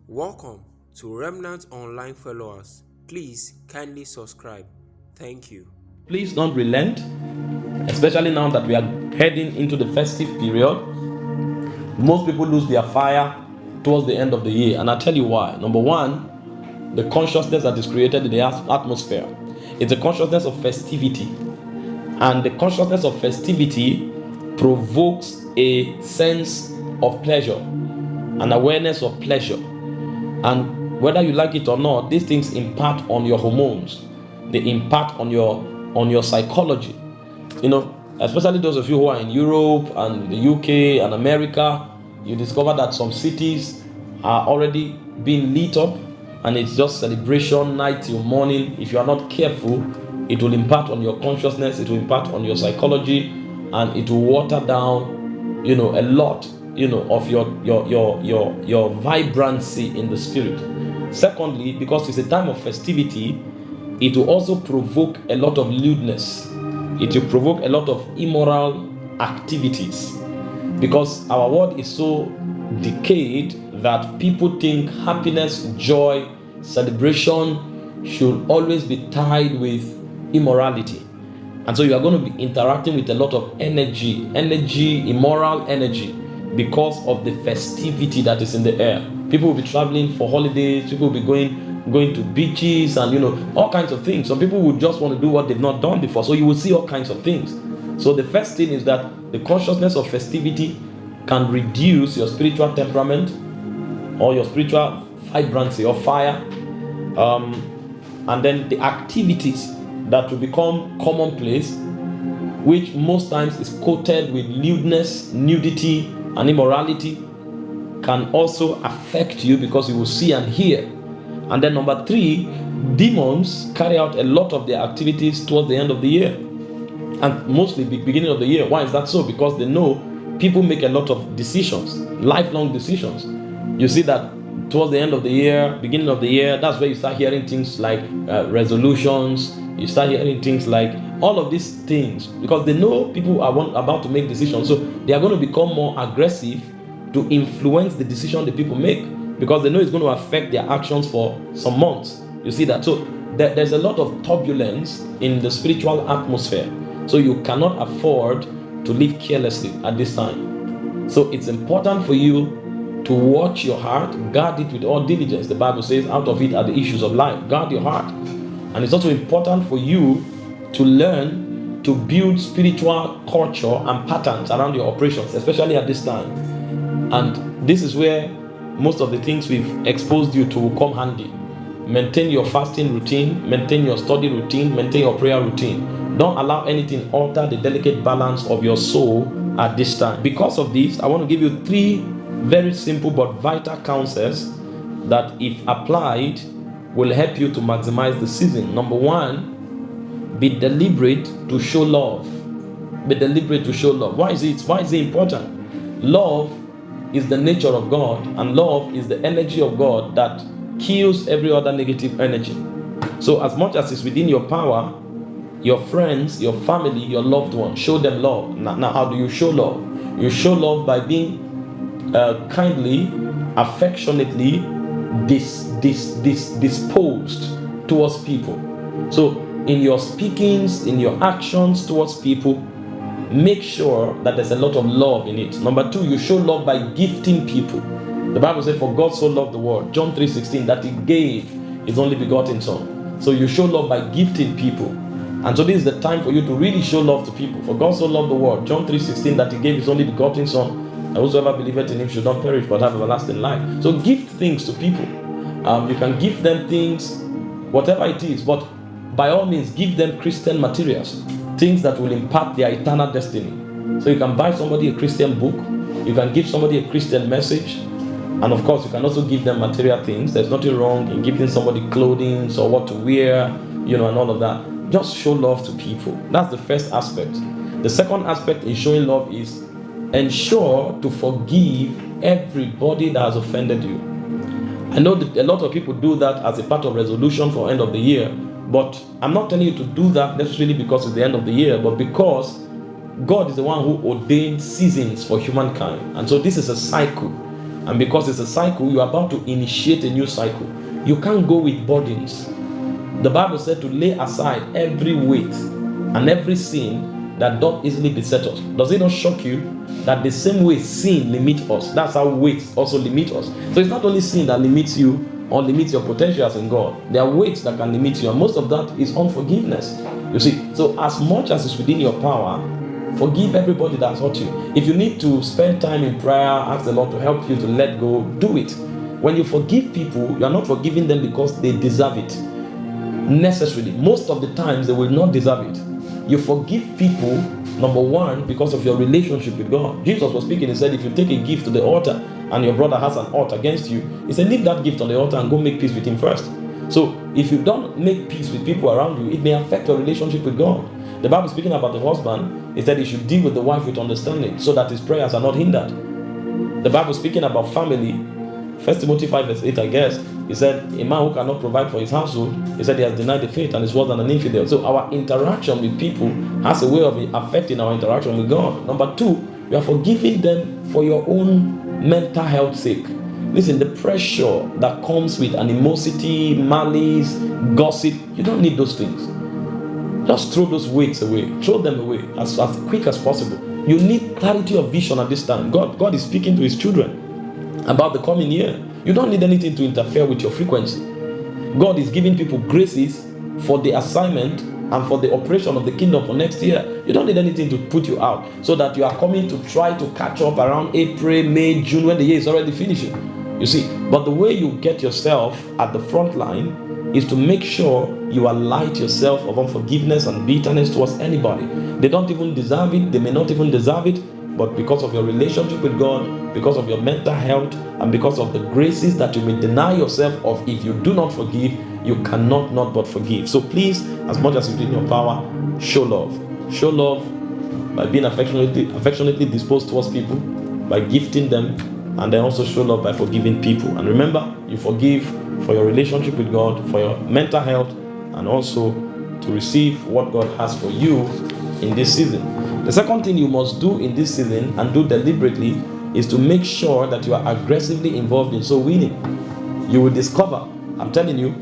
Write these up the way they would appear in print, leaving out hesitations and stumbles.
Welcome to Remnant Online Followers. Please kindly subscribe. Thank you. Please don't relent, especially now that we are heading into the festive period. Most people lose their fire towards the end of the year, and I'll tell you why. Number one, the consciousness that is created in the atmosphere. It's a consciousness of festivity, and the consciousness of festivity provokes a sense of pleasure, an awareness of pleasure. And whether you like it or not, these things impact on your hormones. They impact on your psychology. Especially those of you who are in Europe and the UK and America, you discover that some cities are already being lit up, and it's just celebration night till morning. If you are not careful, it will impact on your consciousness, it will impact on your psychology, and it will water down, a lot, of your vibrancy in the spirit. Secondly, because it's a time of festivity, it will also provoke a lot of lewdness. It will provoke a lot of immoral activities, because our world is so decayed that people think happiness, joy, celebration should always be tied with immorality. And so you are going to be interacting with a lot of energy, immoral energy, because of the festivity that is in the air. People will be traveling for holidays, people will be going to beaches and all kinds of things. Some people would just want to do what they've not done before, so you will see all kinds of things. So the first thing is that the consciousness of festivity can reduce your spiritual temperament or your spiritual vibrancy or fire, and then the activities that will become commonplace, which most times is coated with lewdness, nudity, and immorality, can also affect you, because you will see and hear. And then number three, demons carry out a lot of their activities towards the end of the year, and mostly beginning of the year. Why is that so? Because they know people make a lot of decisions, lifelong decisions. You see that towards the end of the year, beginning of the year, that's where you start hearing things like resolutions. You start hearing things like all of these things, because they know people are about to make decisions. So they are going to become more aggressive to influence the decision the people make, because they know it's going to affect their actions for some months. You see that? So there's a lot of turbulence in the spiritual atmosphere. So you cannot afford to live carelessly at this time. So it's important for you to watch your heart, guard it with all diligence. The Bible says, out of it are the issues of life. Guard your heart. And it's also important for you to learn to build spiritual culture and patterns around your operations, especially at this time. And this is where most of the things we've exposed you to will come handy. Maintain your fasting routine, maintain your study routine, maintain your prayer routine. Don't allow anything alter the delicate balance of your soul at this time. Because of this, I want to give you 3 very simple but vital counsels that, if applied, will help you to maximize the season. Number 1, be deliberate to show love. Be deliberate to show love. Why is it important? Love is the nature of God, and love is the energy of God that kills every other negative energy. So as much as it's within your power, your friends, your family, your loved ones, show them love. Now how do you show love? You show love by being kindly, affectionately disposed towards people. So in your speakings, in your actions towards people, make sure that there's a lot of love in it. Number 2, you show love by gifting people. The Bible says, for God so loved the world, John 3:16, that he gave his only begotten son. So you show love by gifting people. And so this is the time for you to really show love to people. For God so loved the world, John 3:16, that he gave his only begotten son, and whosoever believeth in him should not perish but have everlasting life. So gift things to people. You can give them things, whatever it is, but by all means give them Christian materials, things that will impact their eternal destiny. So you can buy somebody a Christian book, you can give somebody a Christian message, and of course you can also give them material things. There's nothing wrong in giving somebody clothing or what to wear, and all of that. Just show love to people. That's the first aspect. The second aspect in showing love is ensure to forgive everybody that has offended you. I know that a lot of people do that as a part of resolution for end of the year, but I'm not telling you to do that necessarily because it's the end of the year, but because God is the one who ordained seasons for humankind. And so this is a cycle. And because it's a cycle, you're about to initiate a new cycle. You can't go with burdens. The Bible said to lay aside every weight and every sin that doth easily beset us. Does it not shock you that the same way sin limits us, that's how weights also limit us? So it's not only sin that limits you or limits your potentials in God. There are weights that can limit you, and most of that is unforgiveness. You see, so as much as is within your power, forgive everybody that's hurt you. If you need to spend time in prayer, ask the Lord to help you to let go, do it. When you forgive people, you are not forgiving them because they deserve it necessarily. Most of the times they will not deserve it. You forgive people, number one, because of your relationship with God. Jesus was speaking, he said, if you take a gift to the altar and your brother has an ought against you, he said, leave that gift on the altar and go make peace with him first. So if you don't make peace with people around you, it may affect your relationship with God. The Bible speaking about the husband, it said he should deal with the wife with understanding so that his prayers are not hindered. The Bible speaking about family, 1 Timothy 5 verse 8, I guess, he said, a man who cannot provide for his household, he said he has denied the faith and is worse than an infidel. So our interaction with people has a way of affecting our interaction with God. Number two, we are forgiving them for your own mental health sake. Listen, the pressure that comes with animosity, malice, gossip, you don't need those things. Just throw those weights away. Throw them away as quick as possible. You need clarity of vision at this time. God is speaking to his children about the coming year. You don't need anything to interfere with your frequency. God is giving people graces for the assignment and for the operation of the kingdom for next year. You don't need anything to put you out so that you are coming to try to catch up around April, May, June when the year is already finishing. You see, but the way you get yourself at the front line is to make sure you alight yourself of unforgiveness and bitterness towards anybody. They don't even deserve it. They may not even deserve it. But because of your relationship with God, because of your mental health, and because of the graces that you may deny yourself of, if you do not forgive, you cannot not but forgive. So please, as much as it's in your power, show love. Show love by being affectionately disposed towards people, by gifting them, and then also show love by forgiving people. And remember, you forgive for your relationship with God, for your mental health, and also to receive what God has for you in this season. The second thing you must do in this season, and do deliberately, is to make sure that you are aggressively involved in soul winning. You will discover, I'm telling you,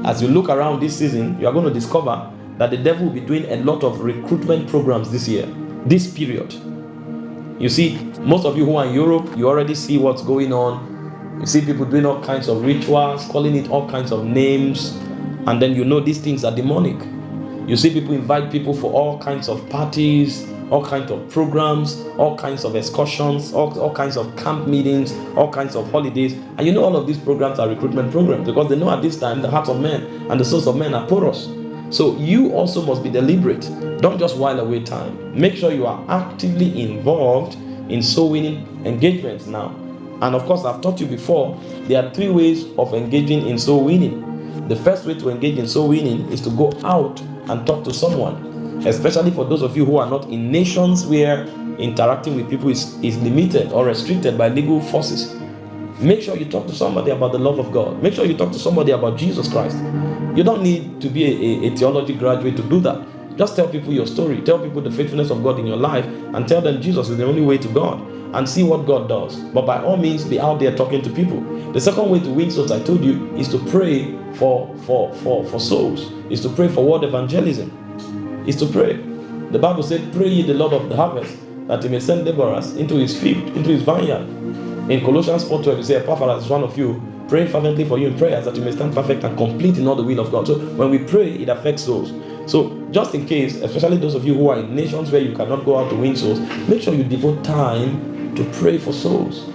as you look around this season, you are going to discover that the devil will be doing a lot of recruitment programs this year, this period. You see, most of you who are in Europe, you already see what's going on. You see people doing all kinds of rituals, calling it all kinds of names, and then you know these things are demonic. You see people invite people for all kinds of parties, all kinds of programs, all kinds of excursions, all kinds of camp meetings, all kinds of holidays. And you know all of these programs are recruitment programs because they know at this time the hearts of men and the souls of men are porous. So you also must be deliberate. Don't just while away time. Make sure you are actively involved in soul winning engagements now. And of course, I've taught you before, there are three ways of engaging in soul winning. The first way to engage in soul winning is to go out and talk to someone, especially for those of you who are not in nations where interacting with people is limited or restricted by legal forces. Make sure you talk to somebody about the love of God. Make sure you talk to somebody about Jesus Christ. You don't need to be a theology graduate to do that. Just tell people your story. Tell people the faithfulness of God in your life and tell them Jesus is the only way to God, and see what God does. But by all means, be out there talking to people. The second way to win souls, I told you, is to pray for souls. Is to pray for word evangelism. Is to pray. The Bible said, pray ye the Lord of the harvest, that he may send laborers into his field, into his vineyard. In Colossians 4:12, he said, Epaphras is one of you, praying fervently for you in prayers, that you may stand perfect and complete in all the will of God. So when we pray, it affects souls. So just in case, especially those of you who are in nations where you cannot go out to win souls, make sure you devote time to pray for souls.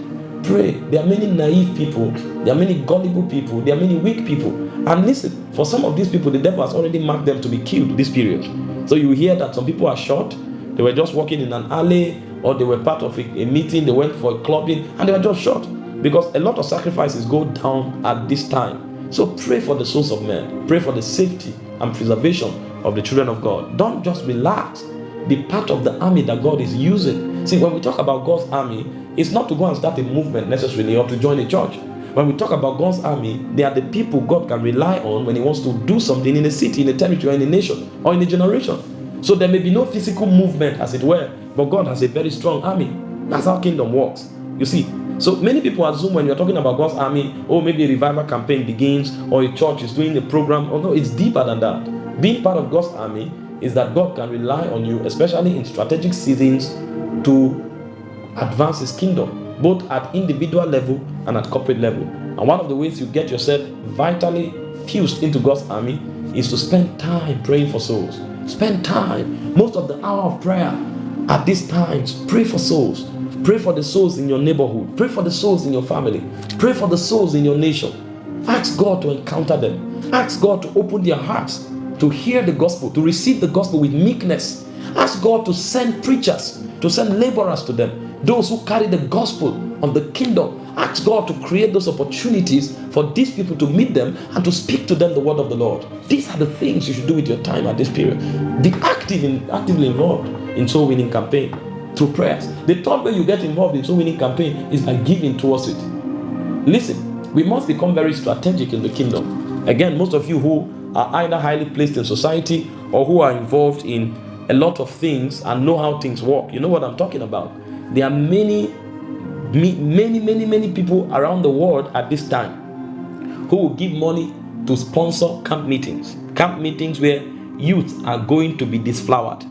Pray. There are many naive people. There are many gullible people. There are many weak people. And listen, for some of these people, the devil has already marked them to be killed this period. So you hear that some people are shot. They were just walking in an alley, or they were part of a meeting. They went for a clubbing, and they were just shot. Because a lot of sacrifices go down at this time. So pray for the souls of men. Pray for the safety and preservation of the children of God. Don't just relax. Be part of the army that God is using. See, when we talk about God's army, it's not to go and start a movement necessarily or to join a church. When we talk about God's army, they are the people God can rely on when he wants to do something in a city, in a territory, in a nation, or in a generation. So there may be no physical movement, as it were, but God has a very strong army. That's how kingdom works. You see, So many people assume when you're talking about God's army, oh, maybe a revival campaign begins or a church is doing a program. Oh no, it's deeper than that. Being part of God's army is that God can rely on you, especially in strategic seasons, to advance His kingdom, both at individual level and at corporate level. And one of the ways you get yourself vitally fused into God's army is to spend time praying for souls. Spend time. Most of the hour of prayer at these times, pray for souls. Pray for the souls in your neighborhood. Pray for the souls in your family. Pray for the souls in your nation. Ask God to encounter them. Ask God to open their hearts to hear the gospel, to receive the gospel with meekness. Ask God to send preachers, to send laborers to them, those who carry the gospel of the kingdom. Ask God to create those opportunities for these people to meet them and to speak to them the word of the Lord. These are the things you should do with your time at this period. Be actively involved in soul winning campaign through prayers. The third way you get involved in soul winning campaign is by giving towards it. Listen, we must become very strategic in the kingdom. Again, most of you who are either highly placed in society or who are involved in a lot of things and know how things work, you know what I'm talking about. There are many people around the world at this time who will give money to sponsor camp meetings where youth are going to be disflowered,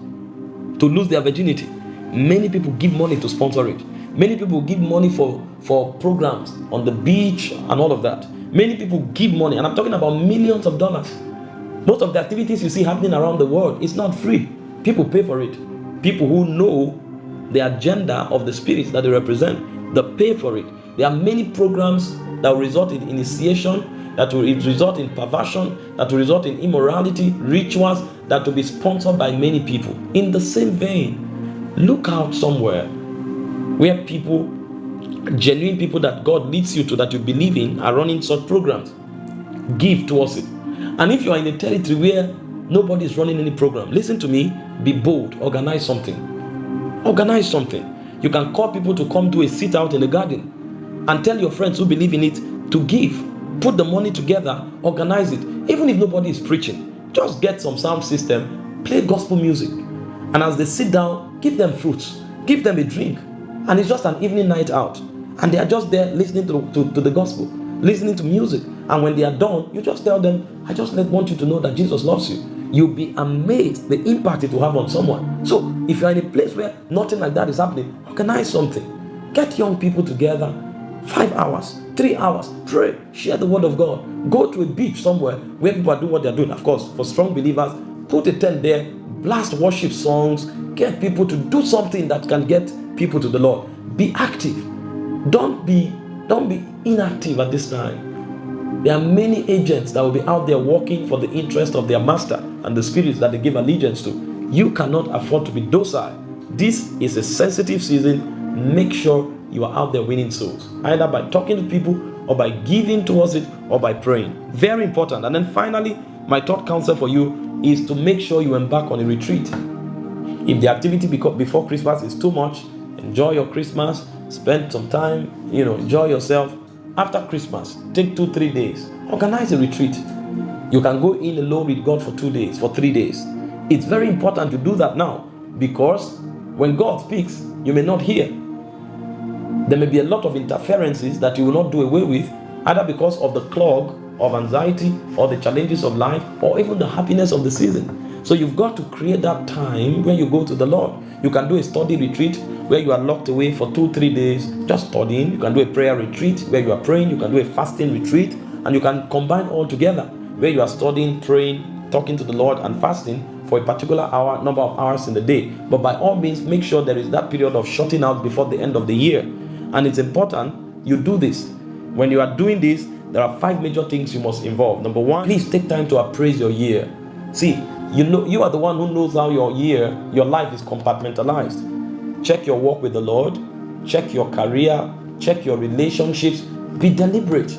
to lose their virginity. Many people give money to sponsor it. Many people give money for programs on the beach and all of that. Many people give money, and I'm talking about millions of dollars. Most of the activities you see happening around the world is not free. People pay for it. People who know the agenda of the spirits that they represent, they pay for it. There are many programs that will result in initiation, that will result in perversion, that will result in immorality, rituals that will be sponsored by many people. In the same vein, look out somewhere where people, genuine people that God leads you to, that you believe in, are running such programs. Give towards it. And if you are in a territory where nobody is running any program, listen to me, be bold, organize something. Organize something. You can call people to come do a sit out in the garden and tell your friends who believe in it to give. Put the money together, organize it. Even if nobody is preaching, just get some sound system, play gospel music. And as they sit down, give them fruits, give them a drink. And it's just an evening night out. And they are just there listening to the gospel, listening to music. And when they are done, you just tell them, I just want you to know that Jesus loves you. You'll be amazed the impact it will have on someone. So if you're in a place where nothing like that is happening, organize something. Get young people together, 5 hours, 3 hours, pray, share the word of God. Go to a beach somewhere where people are doing what they're doing. Of course, for strong believers, put a tent there, blast worship songs, get people to do something that can get people to the Lord. Be active. Don't be inactive at this time. There are many agents that will be out there working for the interest of their master and the spirits that they give allegiance to. You cannot afford to be docile. This is a sensitive season. Make sure you are out there winning souls, either by talking to people or by giving towards it or by praying. Very important. And then finally, my third counsel for you is to make sure you embark on a retreat. If the activity before Christmas is too much, enjoy your Christmas, spend some time, enjoy yourself. After Christmas, take 2-3 days. Organize a retreat. You can go in alone with God for 2 days, for 3 days. It's very important to do that now, because when God speaks, you may not hear. There may be a lot of interferences that you will not do away with, either because of the clog of anxiety or the challenges of life or even the happiness of the season. So you've got to create that time where you go to the Lord. You can do a study retreat where you are locked away for 2-3 days just studying. You can do a prayer retreat where you are praying. You can do a fasting retreat, and you can combine all together where you are studying, praying, talking to the Lord, and fasting for a particular number of hours in the day. But by all means, make sure there is that period of shutting out before the end of the year. And it's important you do this. When you are doing this, there are 5 major things you must involve. Number 1, please take time to appraise your year. See, you are the one who knows how your life is compartmentalized. Check your walk with the Lord, check your career, check your relationships. Be deliberate.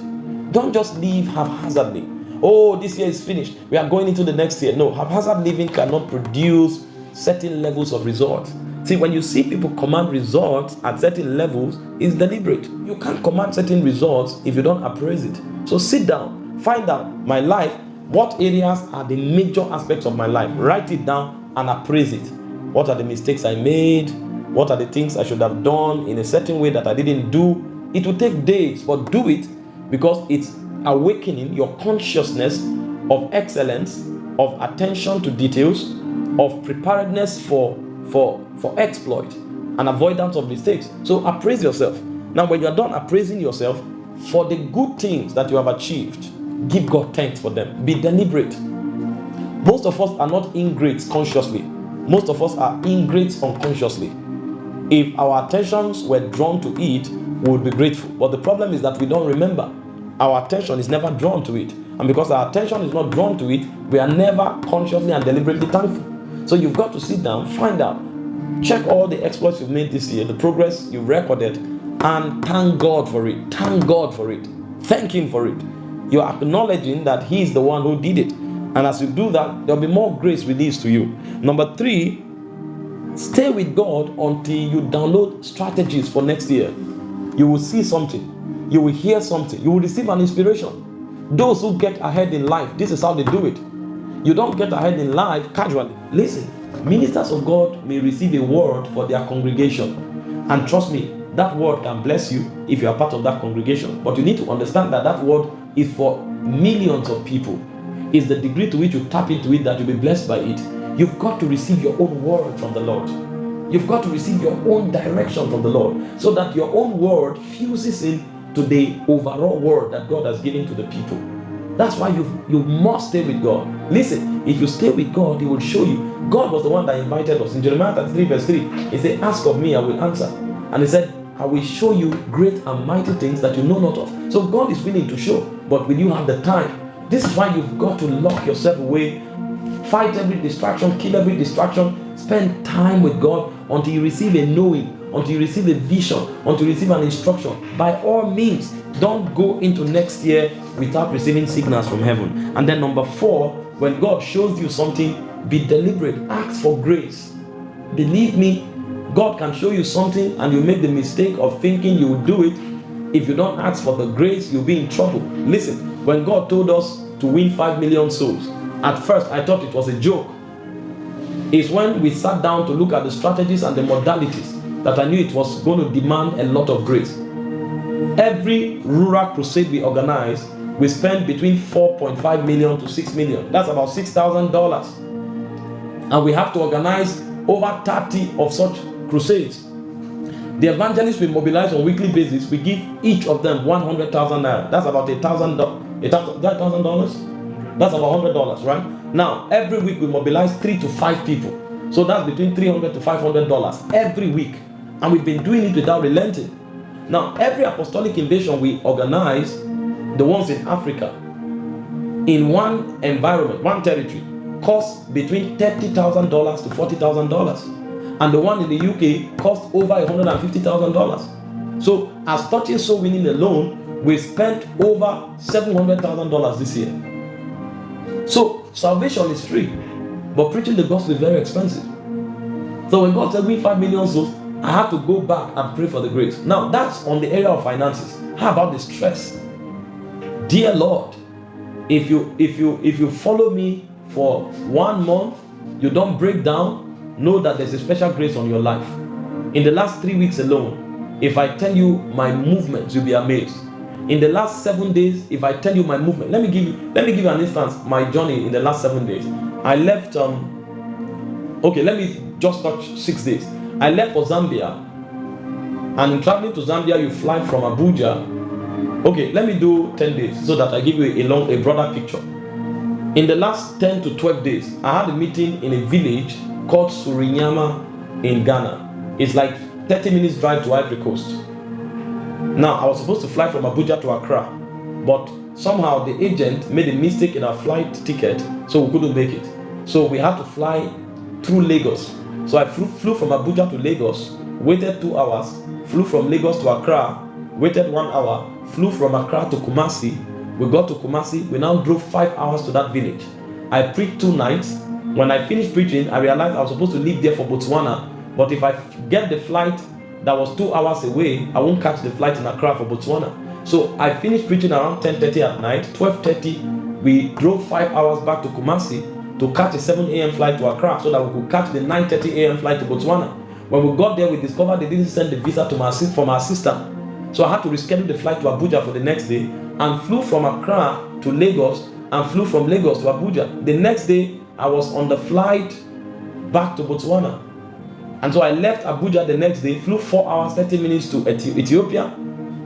Don't just live haphazardly. Oh, this year is finished, we are going into the next year. No, haphazard living cannot produce certain levels of results. See, when you see people command results at certain levels, it's deliberate. You can't command certain results if you don't appraise it. So sit down, find out my life, what areas are the major aspects of my life. Write it down and appraise it. What are the mistakes I made? What are the things I should have done in a certain way that I didn't do? It will take days, but do it because it's awakening your consciousness of excellence, of attention to details, of preparedness for exploit and avoidance of mistakes. So appraise yourself. Now, when you are done appraising yourself for the good things that you have achieved, give God thanks for them. Be deliberate. Most of us are not ingrates consciously. Most of us are ingrates unconsciously. If our attentions were drawn to it, we would be grateful. But the problem is that we don't remember. Our attention is never drawn to it. And because our attention is not drawn to it, we are never consciously and deliberately thankful. So you've got to sit down, find out, check all the exploits you've made this year, the progress you've recorded, and thank God for it. Thank God for it. Thank Him for it. You're acknowledging that He is the one who did it. And as you do that, there'll be more grace released to you. Number 3, stay with God until you download strategies for next year. You will see something. You will hear something. You will receive an inspiration. Those who get ahead in life, this is how they do it. You don't get ahead in life casually. Listen, ministers of God may receive a word for their congregation. And trust me, that word can bless you if you are part of that congregation. But you need to understand that that word is for millions of people. It's the degree to which you tap into it that you'll be blessed by it. You've got to receive your own word from the Lord. You've got to receive your own direction from the Lord so that your own word fuses into the overall word that God has given to the people. That's why you must stay with God. Listen, if you stay with God, He will show you. God was the one that invited us. In Jeremiah 33 verse 3, He said, ask of me, I will answer. And He said, I will show you great and mighty things that you know not of. So God is willing to show, but will you have the time? This is why you've got to lock yourself away. Fight every distraction, kill every distraction. Spend time with God until you receive a knowing, until you receive a vision, until you receive an instruction. By all means, don't go into next year without receiving signals from heaven. And then number 4, when God shows you something, be deliberate. Ask for grace. Believe me, God can show you something and you make the mistake of thinking you will do it. If you don't ask for the grace, you'll be in trouble. Listen, when God told us to win 5 million souls, at first I thought it was a joke. It's when we sat down to look at the strategies and the modalities that I knew it was going to demand a lot of grace. Every rural crusade we organize, we spend between 4.5 million to 6 million. That's about $6,000. And we have to organize over 30 of such crusades. The evangelists we mobilize on a weekly basis, we give each of them 100,000 naira. That's about $1,000. That's about $100, right? Now, every week we mobilize 3 to 5 people. So that's between $300 to $500 every week. And we've been doing it without relenting. Now, every apostolic invasion we organize, the ones in Africa, in one environment, one territory, costs between $30,000 to $40,000. And the one in the UK costs over $150,000. So, as touching soul winning alone, we spent over $700,000 this year. So, salvation is free, but preaching the gospel is very expensive. So, when God said me 5 million souls, I had to go back and pray for the grace. Now, that's on the area of finances. How about the stress? Dear Lord, if you follow me for 1 month, you don't break down, know that there's a special grace on your life. In the last 3 weeks alone, if I tell you my movements, you'll be amazed. In the last 7 days, if I tell you my movement, let me give you an instance. My journey in the last 7 days, I left. Okay, let me just touch 6 days. I left for Zambia, and in traveling to Zambia, you fly from Abuja. Okay, let me do 10 days so that I give you a broader picture. In the last 10 to 12 days, I had a meeting in a village called Surinyama in Ghana. It's like 30 minutes drive to Ivory Coast. Now, I was supposed to fly from Abuja to Accra, but somehow the agent made a mistake in our flight ticket, so we couldn't make it. So we had to fly through Lagos. So I flew from Abuja to Lagos, waited 2 hours, flew from Lagos to Accra, waited 1 hour, flew from Accra to Kumasi. We got to Kumasi, we now drove 5 hours to that village. I preached 2 nights. When I finished preaching, I realized I was supposed to leave there for Botswana, but if I get the flight that was 2 hours away, I won't catch the flight in Accra for Botswana. So I finished preaching around 10:30 at night. 12:30, we drove 5 hours back to Kumasi to catch a 7 a.m. flight to Accra so that we could catch the 9:30 a.m. flight to Botswana. When we got there, we discovered they didn't send the visa to from our sister. So I had to reschedule the flight to Abuja for the next day and flew from Accra to Lagos and flew from Lagos to Abuja. The next day, I was on the flight back to Botswana. And so I left Abuja the next day, flew 4 hours, 30 minutes to Ethiopia,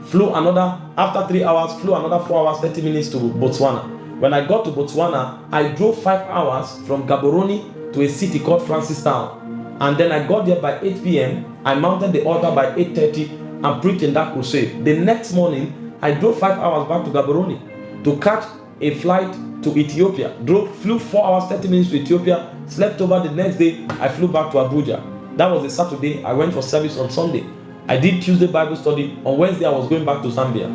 flew another, after 3 hours, flew another 4 hours, 30 minutes to Botswana. When I got to Botswana, I drove 5 hours from Gaborone to a city called Francistown. And then I got there by 8 p.m. I mounted the altar by 8:30 and preached in that crusade. The next morning, I drove 5 hours back to Gaborone to catch a flight to Ethiopia. Flew 4 hours, 30 minutes to Ethiopia, slept over. The next day, I flew back to Abuja. That was a Saturday. I went for service on Sunday. I did Tuesday Bible study. On Wednesday, I was going back to Zambia.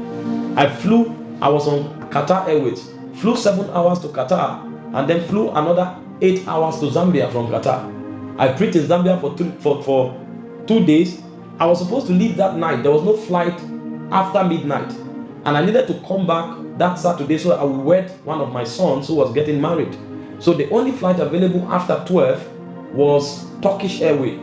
I was on Qatar Airways, flew 7 hours to Qatar, and then flew another 8 hours to Zambia from Qatar. I preached in Zambia for 2 days. I was supposed to leave that night. There was no flight after midnight. And I needed to come back that Saturday so I would wed one of my sons who was getting married. So the only flight available after 12 was Turkish Airways.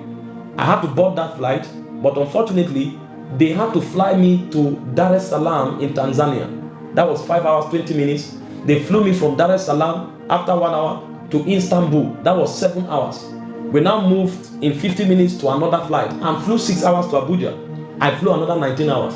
I had to board that flight, but unfortunately, they had to fly me to Dar es Salaam in Tanzania. That was 5 hours, 20 minutes. They flew me from Dar es Salaam after 1 hour to Istanbul. That was 7 hours. We now moved in 50 minutes to another flight and flew 6 hours to Abuja. I flew another 19 hours.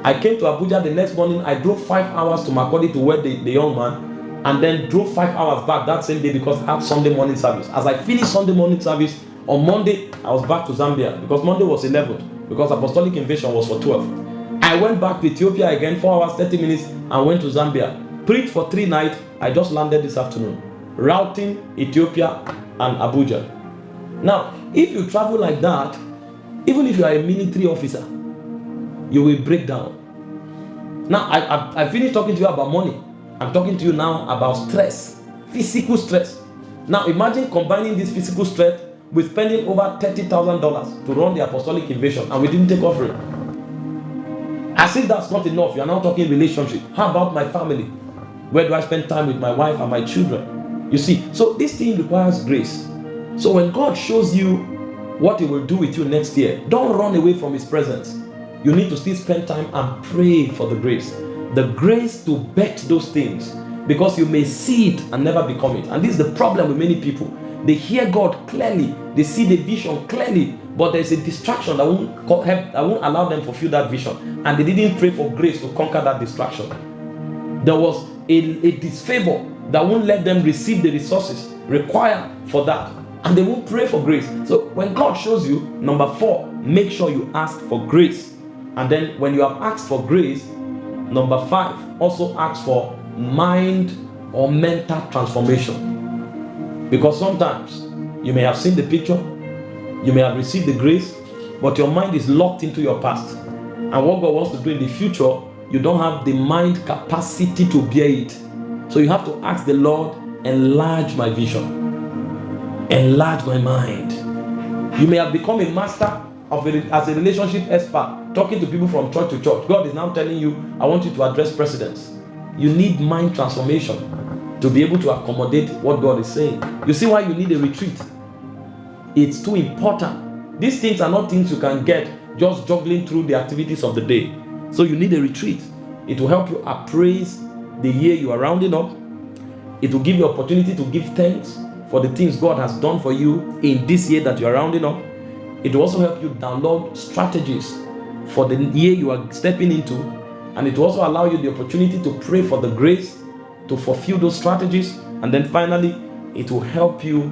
I came to Abuja the next morning. I drove 5 hours to Makurdi to wed the young man, and then drove 5 hours back that same day because I had Sunday morning service. As I finished Sunday morning service, on Monday, I was back to Zambia because Monday was 11th, because Apostolic Invasion was for 12. I went back to Ethiopia again, 4 hours, 30 minutes, and went to Zambia. Preached for 3 nights. I just landed this afternoon, routing Ethiopia and Abuja. Now, if you travel like that, even if you are a military officer, you will break down. Now, I finished talking to you about money. I'm talking to you now about stress, physical stress. Now, imagine combining this physical stress with spending over $30,000 to run the Apostolic Invasion, and we didn't take offering. As if that's not enough, you are now talking relationship. How about my family? Where do I spend time with my wife and my children? You see, so this thing requires grace. So when God shows you what He will do with you next year, don't run away from His presence. You need to still spend time and pray for the grace to bet those things, because you may see it and never become it. And this is the problem with many people. They hear God clearly, they see the vision clearly, but there's a distraction that won't allow them to fulfill that vision, and they didn't pray for grace to conquer that distraction. There was a disfavor that won't let them receive the resources required for that, and they won't pray for grace. So when God shows you, number 4, make sure you ask for grace. And then when you have asked for grace, number 5, also ask for mind or mental transformation. Because sometimes you may have seen the picture, you may have received the grace, but your mind is locked into your past. And what God wants to do in the future, you don't have the mind capacity to bear it. So you have to ask the Lord, enlarge my vision, enlarge my mind. You may have become a master as a relationship expert, talking to people from church to church. God is now telling you, I want you to address presidents. You need mind transformation to be able to accommodate what God is saying. You see why you need a retreat? It's too important. These things are not things you can get just juggling through the activities of the day. So you need a retreat. It will help you appraise the year you are rounding up. It will give you opportunity to give thanks for the things God has done for you in this year that you are rounding up. It will also help you download strategies for the year you are stepping into, and it will also allow you the opportunity to pray for the grace to fulfill those strategies. And then finally, it will help you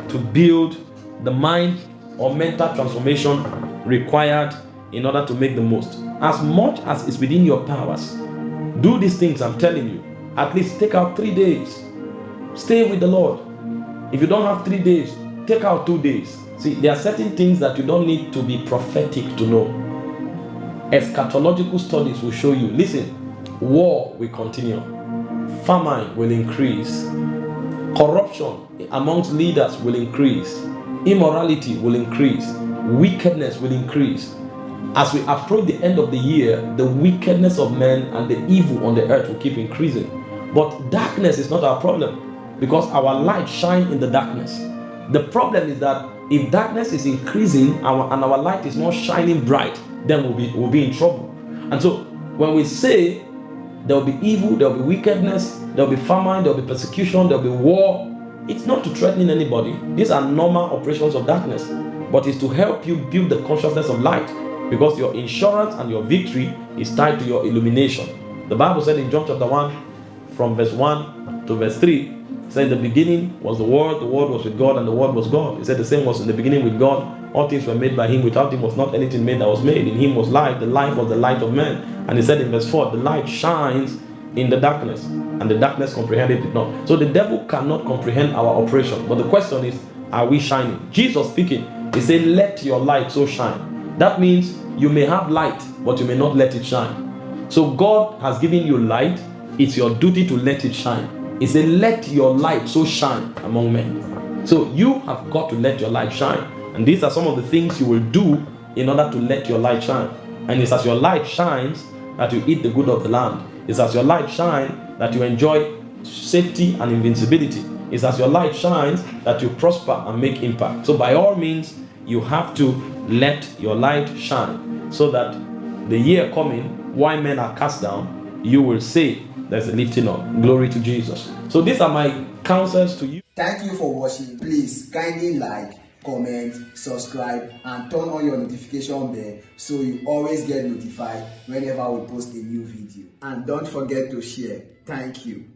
to build the mind or mental transformation required in order to make the most. As much as is within your powers, do these things I'm telling you. At least take out 3 days. Stay with the Lord. If you don't have 3 days, take out 2 days. See, there are certain things that you don't need to be prophetic to know. Eschatological studies will show you. Listen, war will continue. Famine will increase. Corruption amongst leaders will increase. Immorality will increase. Wickedness will increase. As we approach the end of the year, the wickedness of men and the evil on the earth will keep increasing. But darkness is not our problem, because our light shines in the darkness. The problem is that if darkness is increasing and our light is not shining bright, then we'll be in trouble. And so when we say there will be evil, there will be wickedness, there will be famine, there will be persecution, there will be war, it's not to threaten anybody. These are normal operations of darkness, but it's to help you build the consciousness of light, because your insurance and your victory is tied to your illumination. The Bible said in John chapter 1, from verse 1 to verse 3, it said, in the beginning was the Word was with God, and the Word was God. It said the same was in the beginning with God. All things were made by Him. Without Him was not anything made that was made. In Him was life. The life was the light of men. And He said in verse 4, the light shines in the darkness, and the darkness comprehended it not. So the devil cannot comprehend our operation. But the question is, are we shining? Jesus speaking, He said, let your light so shine. That means you may have light, but you may not let it shine. So God has given you light. It's your duty to let it shine. He said, let your light so shine among men. So you have got to let your light shine. And these are some of the things you will do in order to let your light shine. And it's as your light shines that you eat the good of the land. It's as your light shines that you enjoy safety and invincibility. It's as your light shines that you prosper and make impact. So by all means, you have to let your light shine, so that the year coming, while men are cast down, you will say there's a lifting up. Glory to Jesus. So these are my counsels to you. Thank you for watching. Please kindly like, comment, subscribe, and turn on your notification bell so you always get notified whenever we post a new video. And don't forget to share. Thank you.